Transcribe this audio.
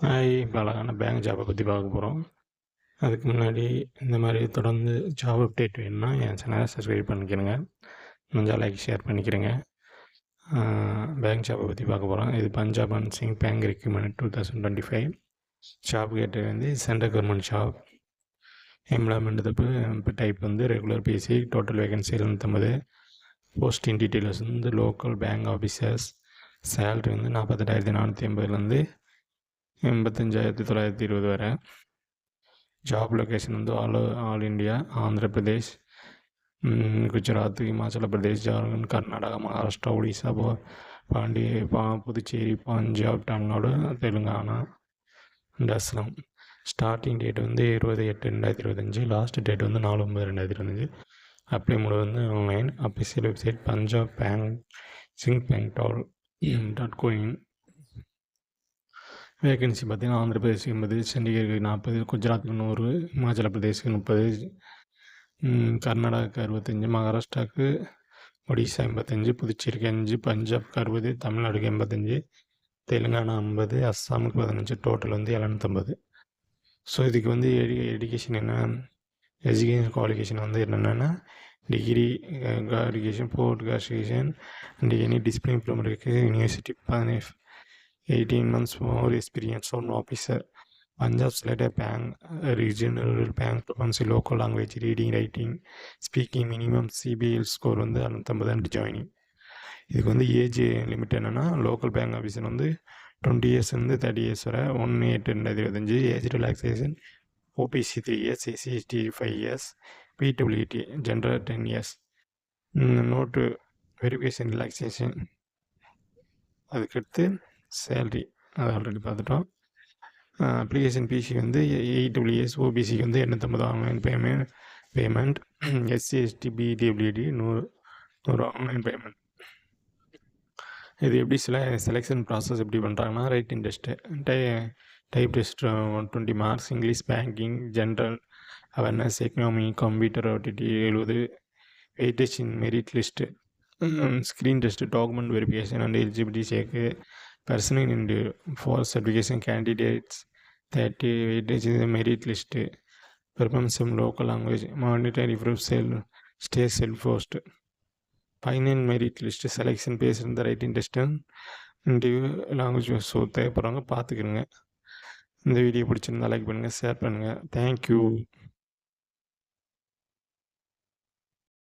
இப்போ அழகான பேங்க் ஜாபை பற்றி பார்க்க போகிறோம். அதுக்கு முன்னாடி இந்த மாதிரி தொடர்ந்து ஜாப் அப்டேட் வேணும்னா என் சேனலை சப்ஸ்கிரைப் பண்ணிக்கிறேங்க. முடிஞ்சால் லைக் ஷேர் பண்ணிக்கிறேங்க. பேங்க் ஜாபை பற்றி பார்க்க போகிறோம். இது Punjab and Singh bank recruitment 2025. Job கேட்டது வந்து சென்ட்ரல் கவர்மெண்ட் ஜாப். எம்ப்ளாய்மெண்ட் இப்போ டைப் வந்து ரெகுலர் பேசி. Total vacancy 250. போஸ்டிங் டீட்டெயில்ஸ் வந்து லோக்கல் பேங்க் ஆஃபீஸர்ஸ். சேலரி வந்து 48,480 85,920 வரை. ஜாப் லொக்கேஷன் வந்து all India, Andhra Pradesh, Gujarat, Himachal Pradesh, Jharkhand, Karnataka, Maharashtra, Odisha, Puducherry, Punjab, Tamil Nadu, Telangana and Assam. Starting date வந்து 20/8/2025. லாஸ்ட் டேட் வந்து 4/9/2025. அப்ளை மோடு வந்து online. Official website Punjab bank Singh bank .co.in. Vacancy பார்த்திங்கன்னா ஆந்திர பிரதேஷ்க்கு 80, சண்டிகருக்கு 40, குஜராத்துக்கு 100, இமாச்சல பிரதேஷ்க்கு 30, கர்நாடகாவுக்கு 65, மகாராஷ்டிராவுக்கு, ஒடிசா 85, புதுச்சேரிக்கு 5, பஞ்சாப்க்கு 60, தமிழ்நாடுக்கு 85, தெலுங்கானா 50, அஸ்ஸாமுக்கு 15. டோட்டல் வந்து 750. ஸோ இதுக்கு வந்து எஜுகேஷன் என்ன, எஜுகேஷன் குவாலிஃபிகேஷன் வந்து என்னென்னா degree graduation, post graduation and any discipline program இருக்குது. University 18 months more experience on officer. Punjab select a bank, regional bank, performance local language, reading, writing, speaking, minimum CBL score வந்து 650 joining. இதுக்கு வந்து age limit என்னென்னா local bank officer வந்து 20 years வந்து 30 years வரை. 1/8/2025. Age relaxation OPC 3 years, SC/ST 5 years, PWT general 10 years. Note verification relaxation. அதுக்கடுத்து salary அது already பார்த்துட்டோம். அப்ளிகேஷன் பிசி வந்து 8 ஓபிசிக்கு வந்து 850 online payment. SC/ST PWD 100 online payment. இது எப்படி செலெக்ஷன் ப்ராசஸ் எப்படி பண்ணுறாங்கன்னா writing test, type test 120 marks, English, banking, general awareness, economy, computer aptitude 70, weightage in merit list, screen test, document verification and eligibility check, personal and for certification candidates 30, weightage in the merit list, performance some local language, mandatory proof stay self-host, final merit list selection based on the writing test interview language. So தேவைப்படுறவங்க பார்த்துக்கிறங்க. இந்த video பிடிச்சிருந்தா like பண்ணுங்கள், share பண்ணுங்கள். Thank you.